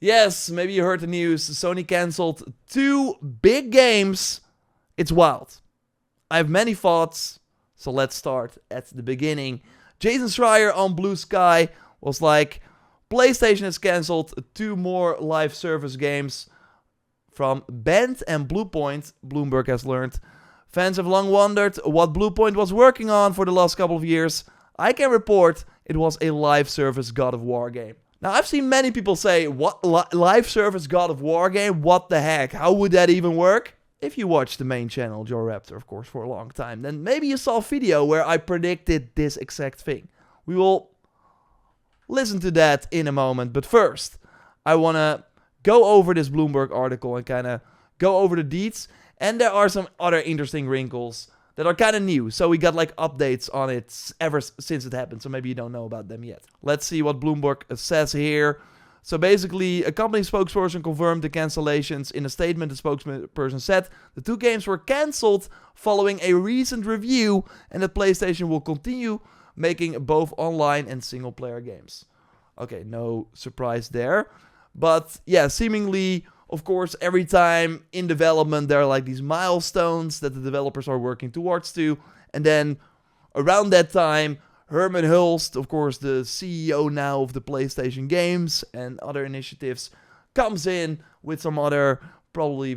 Yes, maybe you heard the news. Sony cancelled 2 big games. It's wild. I have many thoughts, so let's start at the beginning. Jason Schreier on Blue Sky was like, PlayStation has cancelled 2 more live service games from Bend and Bluepoint, Bloomberg has learned. Fans have long wondered what Bluepoint was working on for the last couple of years. I can report it was a live service God of War game. Now, I've seen many people say, what, live service God of War game? What the heck? How would that even work? If you watched the main channel, JorRaptor, of course, for a long time, then maybe you saw a video where I predicted this exact thing. We will listen to that in a moment, but first, I want to go over this Bloomberg article and kind of go over the deets, and there are some other interesting wrinkles that are kind of new. So we got like updates on it ever since it happened. So maybe you don't know about them yet. Let's see what Bloomberg says here. So basically, a company spokesperson confirmed the cancellations. In a statement, the spokesperson said the 2 games were cancelled following a recent review and that PlayStation will continue making both online and single player games. Okay, no surprise there. But yeah, seemingly, of course, every time in development, there are like these milestones that the developers are working towards to. And then around that time, Herman Hulst, of course, the CEO now of the PlayStation games and other initiatives, comes in with some other probably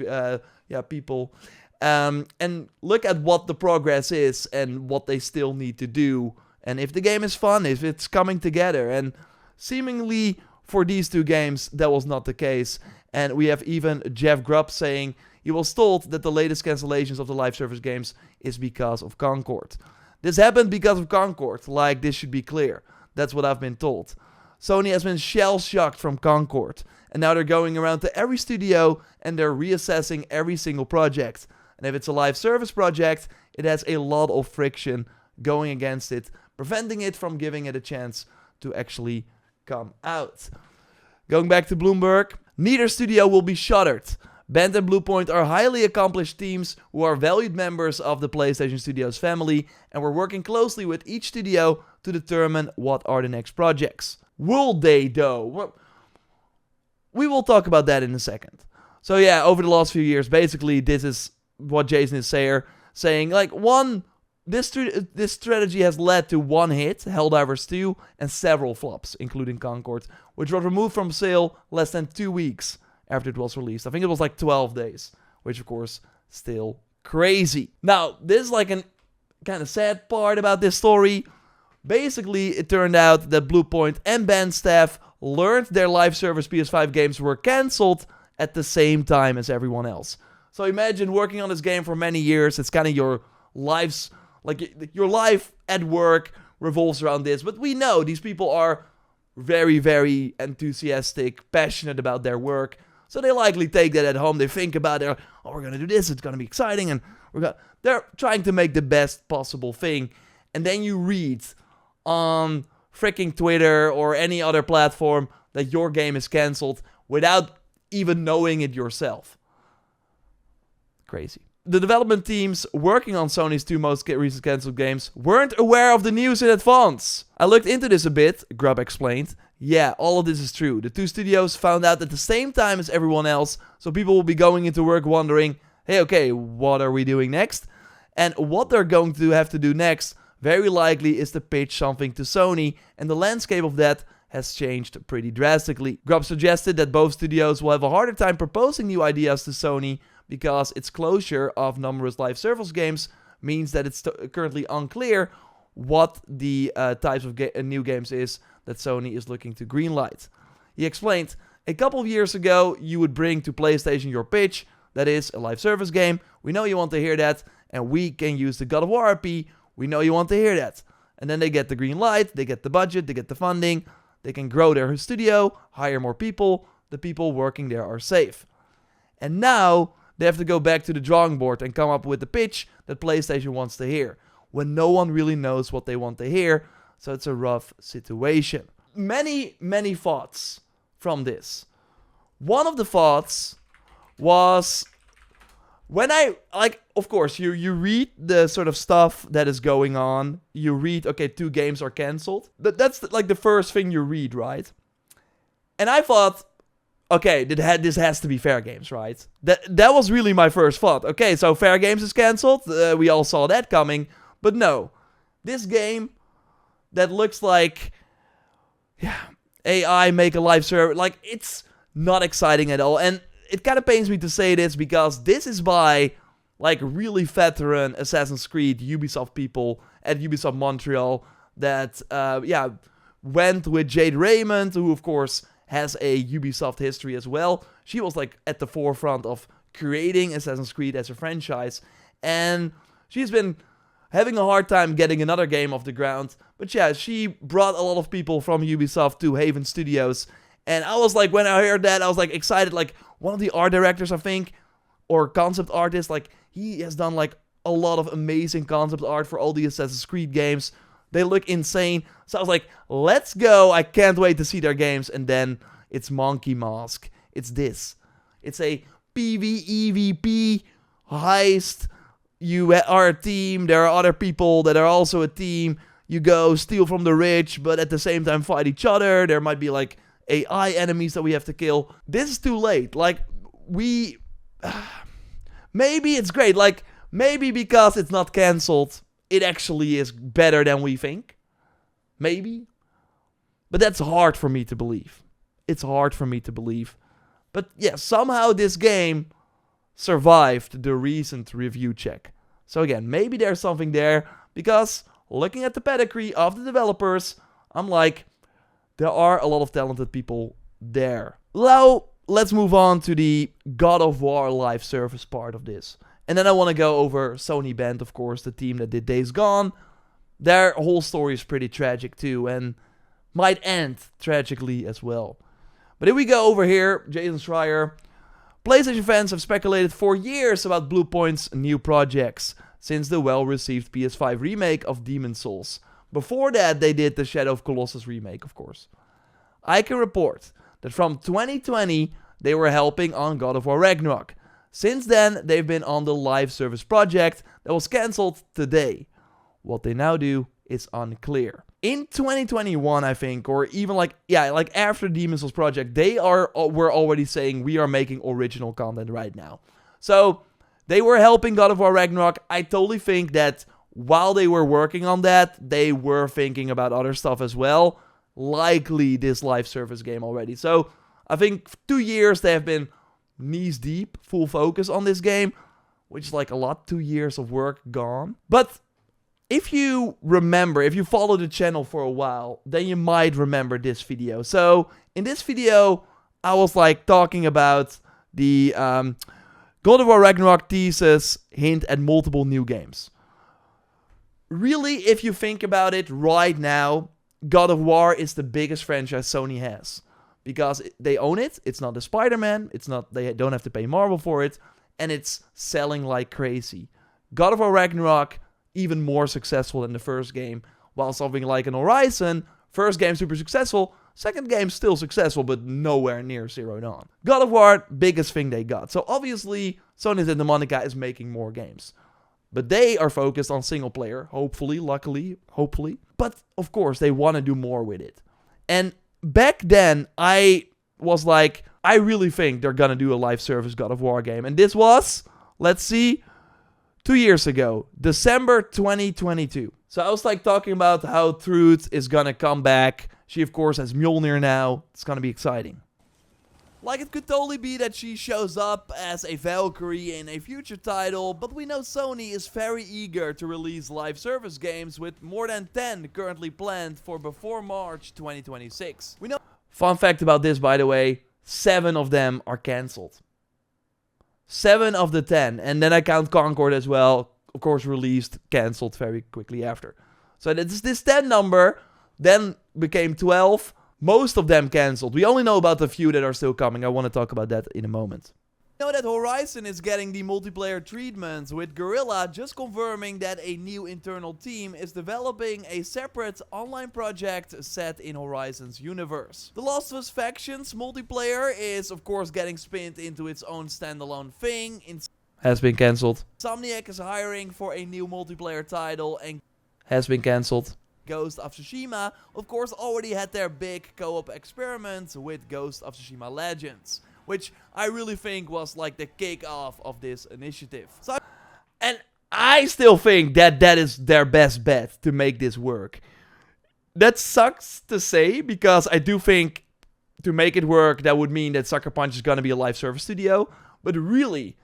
people and look at what the progress is and what they still need to do. And if the game is fun, if it's coming together. And seemingly for these 2 games, that was not the case. And we have even Jeff Grubb saying he was told that the latest cancellations of the live service games is because of Concord. This happened because of Concord, like this should be clear. That's what I've been told. Sony has been shell-shocked from Concord, and now they're going around to every studio and they're reassessing every single project. And if it's a live service project, it has a lot of friction going against it, preventing it from giving it a chance to actually come out. Going back to Bloomberg, neither studio will be shuttered. Bend and Bluepoint are highly accomplished teams who are valued members of the PlayStation Studios family, and we're working closely with each studio to determine what are the next projects. Will they, though? Well, we will talk about that in a second. So yeah, over the last few years, basically this is what Jason is saying. Like this strategy has led to 1 hit, Helldivers 2, and several flops, including Concord, which was removed from sale less than 2 weeks after it was released. I think it was like 12 days, which of course, still crazy. Now, this is like an kind of sad part about this story. Basically, it turned out that Bluepoint and Bend staff learned their live service PS5 games were cancelled at the same time as everyone else. So imagine working on this game for many years. It's kind of your life's, like your life at work revolves around this. But we know these people are very, very enthusiastic, passionate about their work. So they likely take that at home. They think about it. Oh, we're going to do this. It's going to be exciting. And they're trying to make the best possible thing. And then you read on freaking Twitter or any other platform that your game is cancelled without even knowing it yourself. Crazy. The development teams working on Sony's 2 most recent cancelled games weren't aware of the news in advance. I looked into this a bit, Grubb explained. Yeah, all of this is true. The 2 studios found out at the same time as everyone else, so people will be going into work wondering, hey, okay, what are we doing next? And what they're going to have to do next, very likely, is to pitch something to Sony, and the landscape of that has changed pretty drastically. Grubb suggested that both studios will have a harder time proposing new ideas to Sony, because its closure of numerous live service games means that it's currently unclear what the types of new games is that Sony is looking to greenlight. He explained, a couple of years ago, you would bring to PlayStation your pitch, that is, a live service game. We know you want to hear that, and we can use the God of War IP. We know you want to hear that. And then they get the green light, they get the budget, they get the funding, they can grow their studio, hire more people, the people working there are safe. And now they have to go back to the drawing board and come up with the pitch that PlayStation wants to hear, when no one really knows what they want to hear, so it's a rough situation. Many, many thoughts from this. One of the thoughts was, when of course, you read the sort of stuff that is going on, you read, okay, 2 games are cancelled. That's like the first thing you read, right? And I thought, okay, this has to be Fair Games, right? That was really my first thought. Okay, so Fair Games is cancelled. We all saw that coming. But no, this game that looks like, yeah, AI make a live server, like, it's not exciting at all. And it kind of pains me to say this because this is by, like, really veteran Assassin's Creed Ubisoft people at Ubisoft Montreal that, went with Jade Raymond, who, of course, has a Ubisoft history as well. She was, like, at the forefront of creating Assassin's Creed as a franchise. And she's been having a hard time getting another game off the ground. But yeah, she brought a lot of people from Ubisoft to Haven Studios. And I was like, when I heard that, I was like excited. Like, one of the art directors, I think, or concept artist, like, he has done like a lot of amazing concept art for all the Assassin's Creed games. They look insane. So I was like, let's go. I can't wait to see their games. And then it's Monkey Mask. It's this. It's a PvEVP heist. You are a team. There are other people that are also a team. You go steal from the rich, but at the same time fight each other. There might be like AI enemies that we have to kill. This is too late. Like, maybe it's great. Like, maybe because it's not cancelled, it actually is better than we think. Maybe. But that's hard for me to believe. It's hard for me to believe. But yeah, somehow this game survived the recent review check. So again, maybe there's something there. Because looking at the pedigree of the developers, I'm like, there are a lot of talented people there. Now, let's move on to the God of War live service part of this. And then I want to go over Sony Band, of course, the team that did Days Gone. Their whole story is pretty tragic too, and might end tragically as well. But here we go over here, Jason Schreier. PlayStation fans have speculated for years about Bluepoint's new projects, since the well-received PS5 remake of Demon's Souls. Before that, they did the Shadow of Colossus remake, of course. I can report that from 2020, they were helping on God of War Ragnarok. Since then, they've been on the live service project that was cancelled today. What they now do is unclear. In 2021, I think, or even like after Demon's Souls project, they were already saying we are making original content right now. So they were helping God of War Ragnarok. I totally think that while they were working on that, they were thinking about other stuff as well. Likely this live service game already. So I think 2 years they have been knees deep, full focus on this game, which is like a lot, 2 years of work gone. But if you remember, if you follow the channel for a while, then you might remember this video. So in this video, I was like talking about the God of War Ragnarok thesis hint at multiple new games. Really, if you think about it right now, God of War is the biggest franchise Sony has. Because they own it, it's not a Spider-Man, they don't have to pay Marvel for it, and it's selling like crazy. God of War Ragnarok, even more successful than the first game, while something like an Horizon, first game super successful, second game still successful, but nowhere near Zero Dawn. God of War, biggest thing they got. So obviously, Sony Santa Monica is making more games. But they are focused on single player, hopefully, luckily, hopefully. But of course, they want to do more with it. And back then, I was like, I really think they're gonna do a live service God of War game. And this was, let's see, 2 years ago, December 2022. So I was like talking about how Truth is gonna come back. She, of course, has Mjolnir now. It's gonna be exciting. Like, it could totally be that she shows up as a Valkyrie in a future title, but we know Sony is very eager to release live service games, with more than 10 currently planned for before March 2026. We know. Fun fact about this, by the way, 7 of them are cancelled. 7 of the 10, and then I count Concord as well, of course released, cancelled very quickly after. So this 10 number then became 12. Most of them cancelled. We only know about the few that are still coming. I want to talk about that in a moment. We know that Horizon is getting the multiplayer treatment, with Guerrilla just confirming that a new internal team is developing a separate online project set in Horizon's universe. The Last of Us Factions multiplayer is of course getting spinned into its own standalone thing. Has been cancelled. Insomniac is hiring for a new multiplayer title and has been cancelled. Ghost of Tsushima, of course, already had their big co-op experiment with Ghost of Tsushima Legends, which I really think was like the kick-off of this initiative. And I still think that that is their best bet to make this work. That sucks to say, because I do think to make it work, that would mean that Sucker Punch is gonna be a live service studio. But really,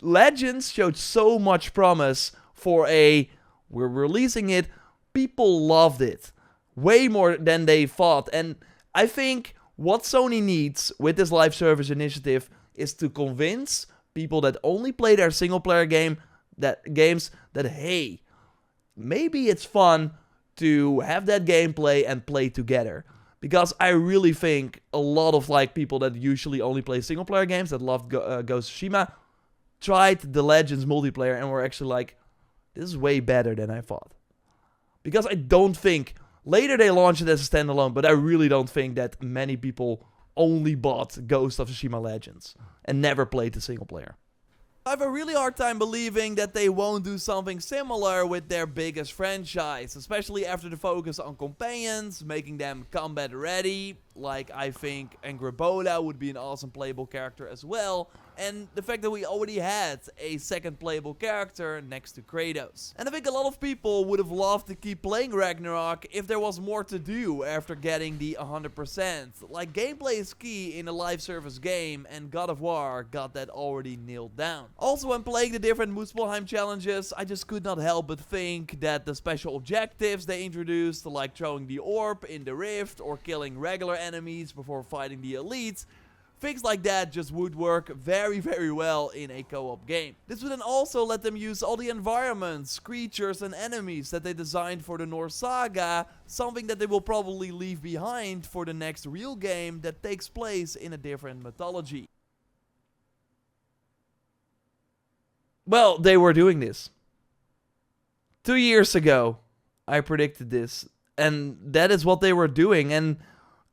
Legends showed so much promise for we're releasing it. People loved it. Way more than they thought. And I think what Sony needs with this live service initiative is to convince people that only play their single player games that, hey, maybe it's fun to have that gameplay and play together. Because I really think a lot of like people that usually only play single player games that loved Ghost of Tsushima tried the Legends multiplayer and were actually like, this is way better than I thought. Because I don't think, later they launched it as a standalone, but I really don't think that many people only bought Ghost of Tsushima Legends and never played the single player. I have a really hard time believing that they won't do something similar with their biggest franchise, especially after the focus on companions, making them combat ready. Like, I think Angraboda would be an awesome playable character as well, and the fact that we already had a second playable character next to Kratos. And I think a lot of people would have loved to keep playing Ragnarok if there was more to do after getting the 100%. Like, gameplay is key in a live service game, and God of War got that already nailed down. Also, when playing the different Muspelheim challenges, I just could not help but think that the special objectives they introduced, like throwing the orb in the rift or killing regular enemies before fighting the elites, things like that just would work very, very well in a co-op game. This would then also let them use all the environments, creatures and enemies that they designed for the Norse saga, something that they will probably leave behind for the next real game that takes place in a different mythology. Well, they were doing this. 2 years ago, I predicted this, and that is what they were doing, and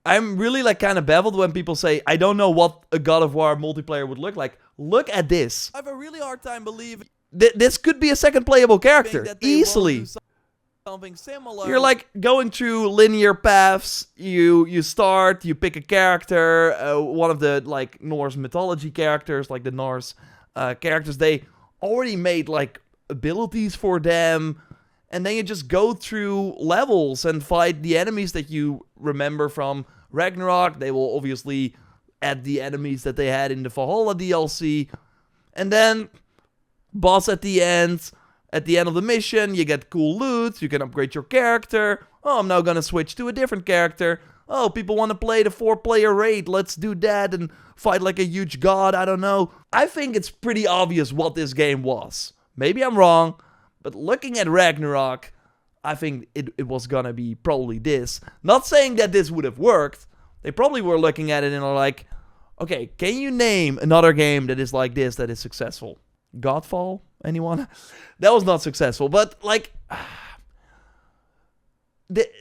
I'm really like kind of baffled when people say, I don't know what a God of War multiplayer would look like. Look at this. I have a really hard time believing this could be a second playable character, easily. Something similar. You're like going through linear paths. You start, you pick a character, one of the like Norse mythology characters, like the Norse characters. They already made like abilities for them. And then you just go through levels and fight the enemies that you remember from Ragnarok. They will obviously add the enemies that they had in the Valhalla DLC. And then, boss at the end of the mission, you get cool loot, you can upgrade your character. Oh, I'm now gonna switch to a different character. Oh, people want to play the 4-player raid, let's do that and fight like a huge god, I don't know. I think it's pretty obvious what this game was. Maybe I'm wrong. But looking at Ragnarok, I think it was gonna be probably this. Not saying that this would have worked. They probably were looking at it and are like, okay, can you name another game that is like this that is successful? Godfall? Anyone? That was not successful, but like...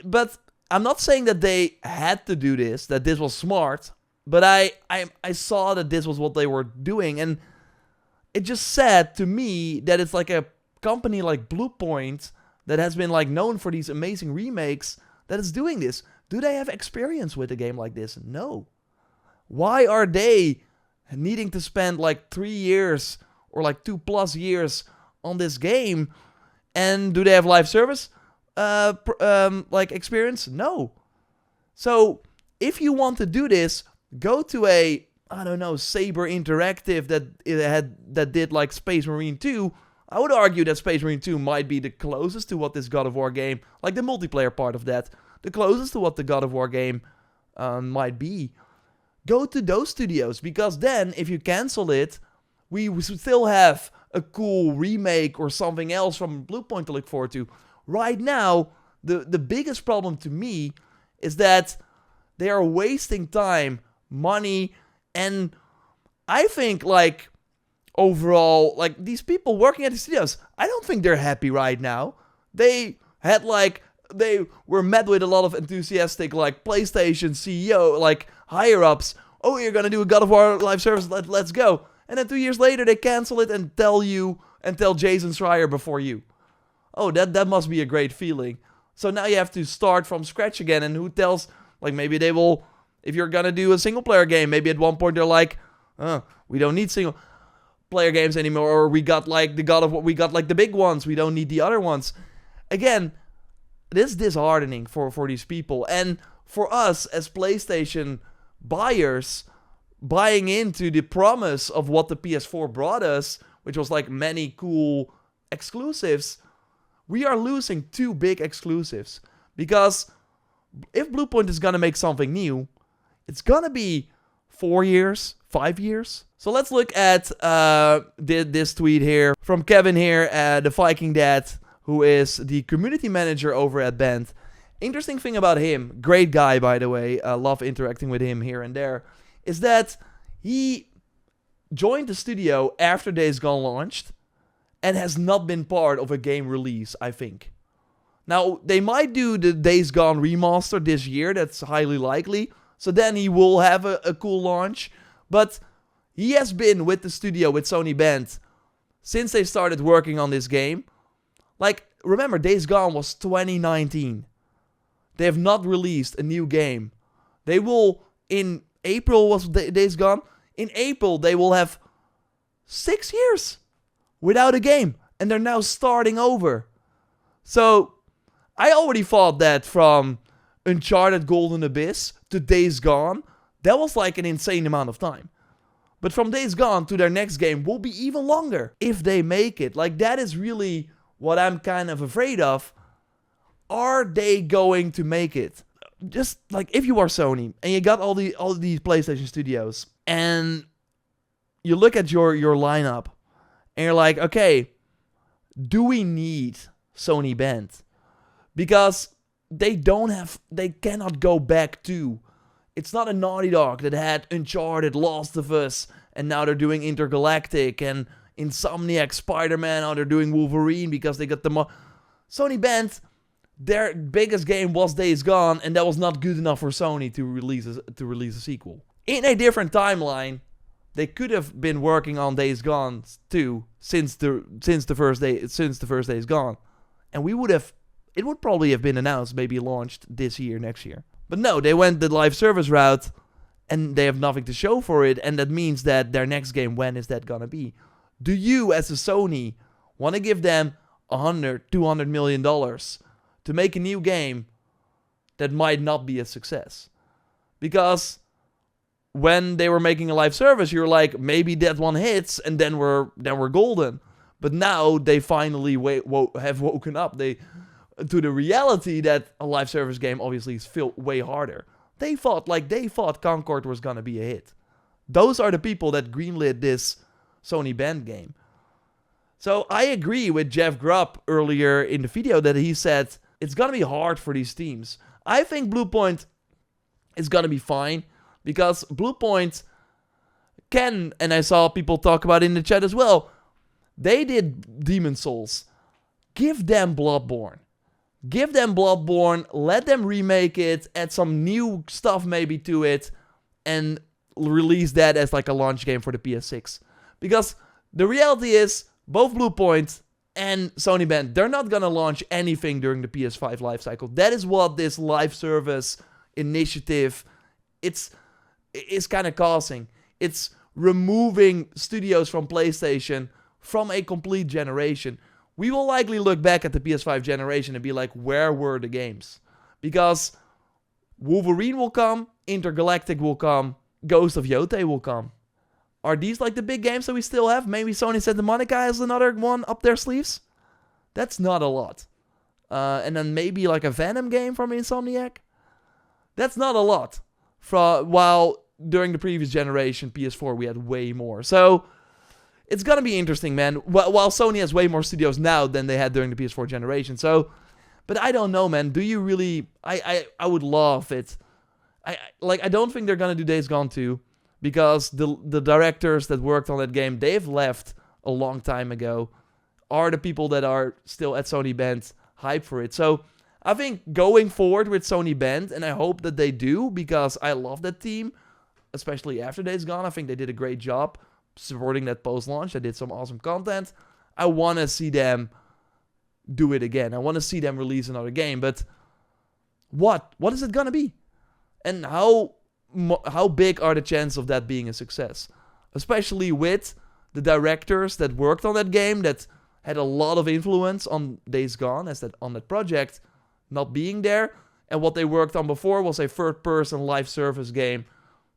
but I'm not saying that they had to do this, that this was smart, but I saw that this was what they were doing, and it just said to me that it's like a company like Bluepoint that has been like known for these amazing remakes that is doing this. Do they have experience with a game like this? No. Why are they needing to spend like 3 years or like 2+ years on this game? And do they have live service like experience? No. So if you want to do this, go to a, I don't know, Saber Interactive that did like Space Marine 2. I would argue that Space Marine 2 might be the closest to what this God of War game, like the multiplayer part of that, the closest to what the God of War game might be. Go to those studios, because then, if you cancel it, we still have a cool remake or something else from Bluepoint to look forward to. Right now, the biggest problem to me is that they are wasting time, money, and I think, like, overall, like, these people working at the studios, I don't think they're happy right now. They were met with a lot of enthusiastic, like, PlayStation CEO, like, higher-ups. Oh, you're gonna do a God of War live service, let's go. And then 2 years later, they cancel it and tell Jason Schreier before you. Oh, that must be a great feeling. So now you have to start from scratch again. And who tells, like maybe they will, if you're gonna do a single player game, maybe at one point they're like, we don't need single player games anymore, or we got like the God of War, we got like the big ones, we don't need the other ones. Again, this is disheartening for these people. And for us as PlayStation buyers, buying into the promise of what the PS4 brought us, which was like many cool exclusives, we are losing 2 big exclusives. Because if Bluepoint is gonna make something new, it's gonna be 4 years, 5 years. So let's look at this tweet here from Kevin here, the Viking Dad, who is the community manager over at Bend. Interesting thing about him, great guy by the way, love interacting with him here and there, is that he joined the studio after Days Gone launched and has not been part of a game release, I think. Now, they might do the Days Gone remaster this year, that's highly likely, so then he will have a cool launch, but he has been with the studio, with Sony Bend, since they started working on this game. Like, remember, Days Gone was 2019. They have not released a new game. They will, in April was Days Gone. In April, they will have 6 years without a game. And they're now starting over. So, I already thought that from Uncharted Golden Abyss to Days Gone, that was like an insane amount of time. But from Days Gone to their next game will be even longer. If they make it. Like, that is really what I'm kind of afraid of. Are they going to make it? Just like if you are Sony and you got all these PlayStation studios and you look at your lineup and you're like, okay, do we need Sony Bend? Because they cannot go back to. It's not a Naughty Dog that had Uncharted, Last of Us, and now they're doing Intergalactic, and Insomniac, Spider-Man, now they're doing Wolverine because they got the Sony Bend. Their biggest game was Days Gone, and that was not good enough for Sony to release a sequel. In a different timeline, they could have been working on Days Gone too since the first Days Gone, and it would probably have been announced, maybe launched this year, next year. But no, they went the live service route, and they have nothing to show for it, and that means that their next game, when is that gonna be? Do you, as a Sony, want to give them $200 million to make a new game that might not be a success? Because when they were making a live service, you're like, maybe that one hits, and then we're golden. But now they finally have woken up to the reality that a live service game obviously is way harder. They thought Concord was gonna be a hit. Those are the people that greenlit this Sony Bend game. So I agree with Jeff Grubb earlier in the video that he said it's gonna be hard for these teams. I think Bluepoint is gonna be fine because Bluepoint can, and I saw people talk about it in the chat as well, they did Demon's Souls. Give them Bloodborne. Give them Bloodborne, let them remake it, add some new stuff maybe to it, and release that as like a launch game for the PS6. Because the reality is, both Bluepoint and Sony Bend, they're not gonna launch anything during the PS5 lifecycle. That is what this live service initiative is kind of causing. It's removing studios from PlayStation from a complete generation. We will likely look back at the PS5 generation and be like, where were the games? Because Wolverine will come, Intergalactic will come, Ghost of Yotei will come. Are these like the big games that we still have? Maybe Sony Santa Monica has another one up their sleeves? That's not a lot. And then maybe like a Venom game from Insomniac? That's not a lot. While during the previous generation, PS4, we had way more. So it's gonna be interesting, man. While Sony has way more studios now than they had during the PS4 generation. So, but I don't know, man. Do you really? I would love it. I don't think they're gonna do Days Gone 2 because the directors that worked on that game, they've left a long time ago. Are the people that are still at Sony Bend hype for it? So I think going forward with Sony Bend, and I hope that they do because I love that team, especially after Days Gone. I think they did a great job supporting that post-launch. They did some awesome content. I want to see them do it again. I want to see them release another game. But What is it gonna be? And how big are the chances of that being a success? Especially with the directors that worked on that game, that had a lot of influence on Days Gone, on that project, not being there. And what they worked on before was a third-person live service game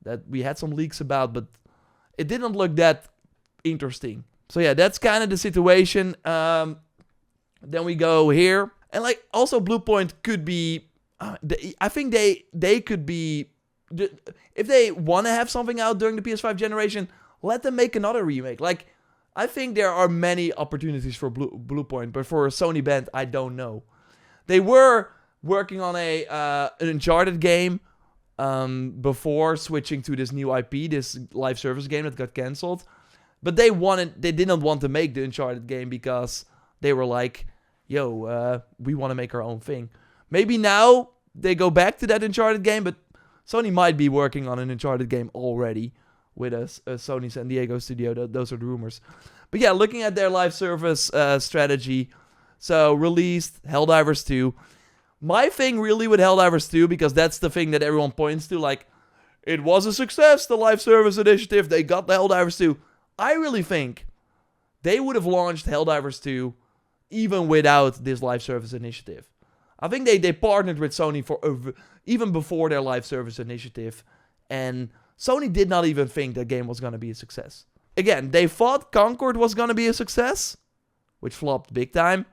that we had some leaks about, but it didn't look that interesting. So yeah, that's kind of the situation. Then we go here. And like, also Bluepoint could be... I think they could be... If they want to have something out during the PS5 generation, let them make another remake. Like, I think there are many opportunities for Bluepoint, but for a Sony band, I don't know. They were working on an Uncharted game before switching to this new IP, this live service game that got cancelled. But they didn't want to make the Uncharted game because they were like, yo, we want to make our own thing. Maybe now they go back to that Uncharted game, but Sony might be working on an Uncharted game already with a Sony San Diego studio. Those are the rumors. But yeah, looking at their live service strategy, so released Helldivers 2. My thing really with Helldivers 2, because that's the thing that everyone points to, like, it was a success, the live service initiative, they got the Helldivers 2. I really think they would have launched Helldivers 2 even without this live service initiative. I think they partnered with Sony for even before their live service initiative, and Sony did not even think that game was going to be a success. Again, they thought Concord was going to be a success, which flopped big time,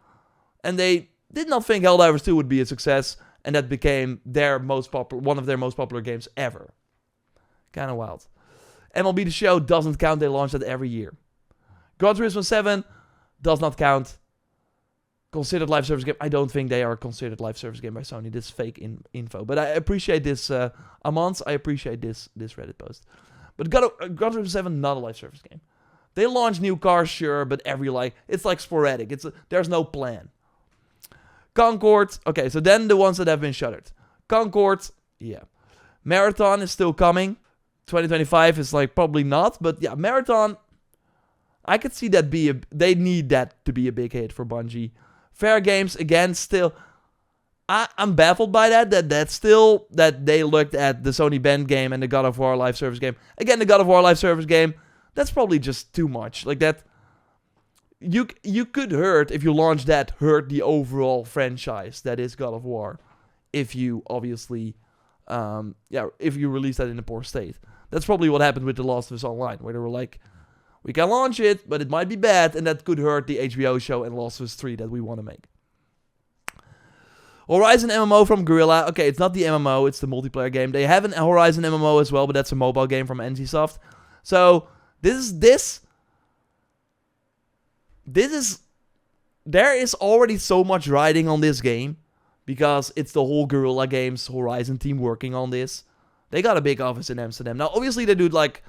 and they did not think Helldivers 2 would be a success, and that became one of their most popular games ever. Kind of wild. MLB The Show doesn't count, they launch that every year. Gran Turismo 7 does not count. Considered live service game. I don't think they are considered live service game by Sony. This is fake info. But I appreciate this, Amans. I appreciate this Reddit post. But Gran Turismo 7, not a live service game. They launch new cars, sure, but it's like sporadic. There's no plan. Concord. Okay, so then the ones that have been shuttered. Concord, yeah. Marathon is still coming. 2025 is like probably not, but yeah, Marathon, I could see that they need that to be a big hit for Bungie. Fair Games, again, still, I'm baffled by that's still, that they looked at the Sony Bend game and the God of War live service game. Again, the God of War live service game, that's probably just too much. Like that, you could if you launch that, hurt the overall franchise that is God of War. If you obviously, if you release that in a poor state. That's probably what happened with The Last of Us Online, where they were like, we can launch it, but it might be bad, and that could hurt the HBO show and Last of Us 3 that we want to make. Horizon MMO from Guerrilla. Okay, it's not the MMO, it's the multiplayer game. They have an Horizon MMO as well, but that's a mobile game from NCSoft. So, there is already so much riding on this game, because it's the whole Guerrilla Games Horizon team working on this. They got a big office in Amsterdam. Now, obviously, they do, like,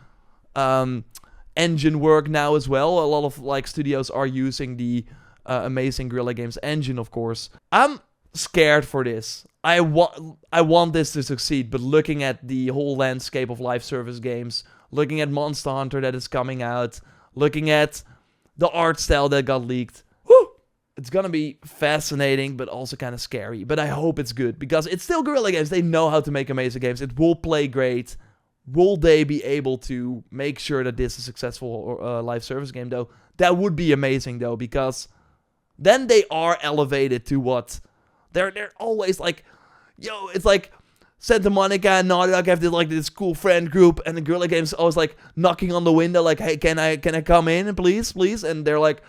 engine work now as well. A lot of, like, studios are using the amazing Guerrilla Games engine, of course. I'm scared for this. I want this to succeed, but looking at the whole landscape of live service games, looking at Monster Hunter that is coming out, looking at the art style that got leaked, it's gonna be fascinating, but also kind of scary. But I hope it's good, because it's still Guerrilla Games. They know how to make amazing games. It will play great. Will they be able to make sure that this is a successful live service game, though? That would be amazing, though, because then they are elevated to what... They're always like... Yo, it's like Santa Monica and Naughty Dog have this cool friend group, and the Guerrilla Games always like knocking on the window like, hey, can I come in, please? And they're like...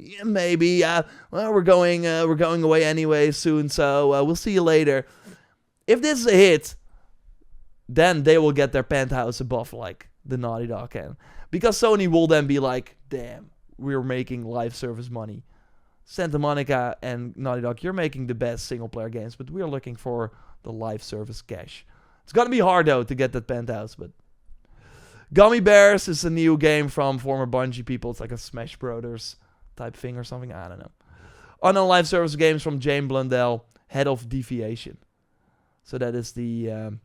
Yeah, maybe. Well, we're going away anyway soon, so we'll see you later. If this is a hit, then they will get their penthouse above like the Naughty Dog can, because Sony will then be like, "Damn, we're making live service money." Santa Monica and Naughty Dog, you're making the best single player games, but we're looking for the live service cash. It's gonna be hard though to get that penthouse, but. Gummy Bears is a new game from former Bungie people. It's like a Smash Brothers type thing or something, I don't know. Unknown live service games from Jane Blundell, head of Deviation. So that is the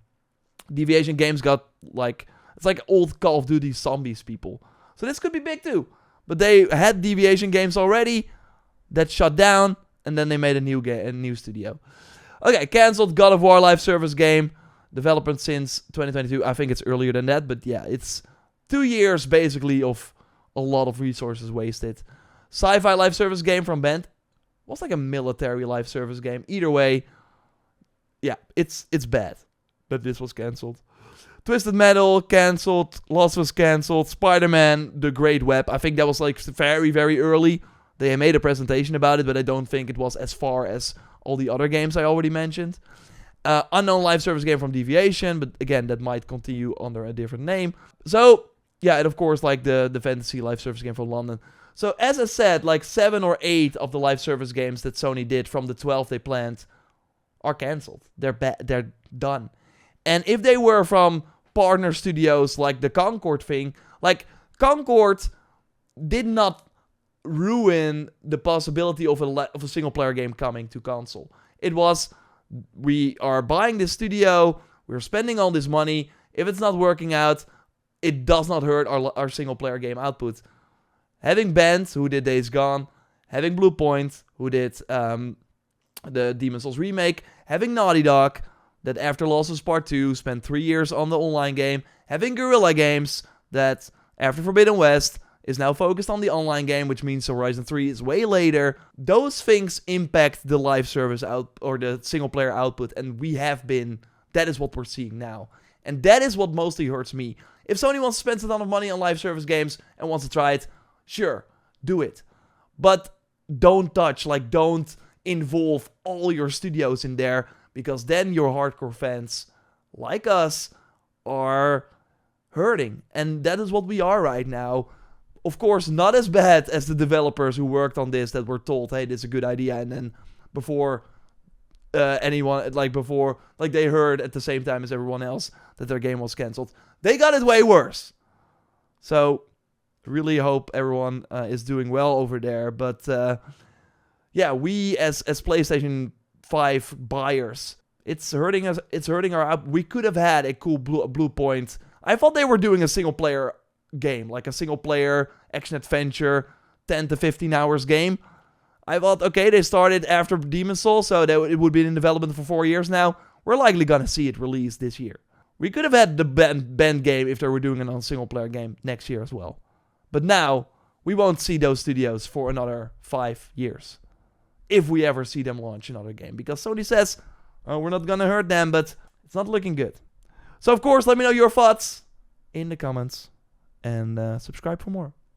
Deviation games got like, it's like old Call of Duty zombies people. So this could be big too. But they had Deviation games already that shut down, and then they made a new studio. Okay, cancelled God of War live service game. Development since 2022. I think it's earlier than that, but yeah, it's 2 years basically of a lot of resources wasted. Sci-fi live service game from Bend. Was like a military live service game. Either way, yeah, it's bad. But this was cancelled. Twisted Metal cancelled. Lost was cancelled. Spider-Man: The Great Web. I think that was like very, very early. They made a presentation about it, but I don't think it was as far as all the other games I already mentioned. Unknown live service game from Deviation, but again, that might continue under a different name. So, yeah, and of course, like the fantasy live service game from London. So, as I said, like 7 or 8 of the live service games that Sony did from the 12 they planned are cancelled. They're done. And if they were from partner studios like the Concord thing, like Concord did not ruin the possibility of a single player game coming to console. It was, we are buying this studio, we're spending all this money. If it's not working out, it does not hurt our single player game output. Having Bend, who did Days Gone, having Bluepoint, who did the Demon's Souls remake, having Naughty Dog, that after Losses Part 2 spent 3 years on the online game, having Guerrilla Games, that after Forbidden West is now focused on the online game, which means Horizon 3 is way later. Those things impact the live service out or the single player output, and that is what we're seeing now. And that is what mostly hurts me. If Sony wants to spend a ton of money on live service games and wants to try it, sure, do it. But don't involve all your studios in there, because then your hardcore fans, like us, are hurting. And that is what we are right now. Of course, not as bad as the developers who worked on this that were told, hey, this is a good idea, and then before they heard at the same time as everyone else that their game was cancelled. They got it way worse. So, really hope everyone is doing well over there. But, yeah, we as PlayStation 5 buyers, it's hurting us. It's hurting our... We could have had a cool Bluepoint. I thought they were doing a single-player game, like a single-player action-adventure, 10 to 15 hours game. I thought, okay, they started after Demon's Souls, so it would be in development for 4 years now. We're likely gonna see it released this year. We could have had the Bend game if they were doing it on a single-player game next year as well. But now, we won't see those studios for another 5 years. If we ever see them launch another game. Because Sony says, oh, we're not gonna hurt them, but it's not looking good. So, of course, let me know your thoughts in the comments. And subscribe for more.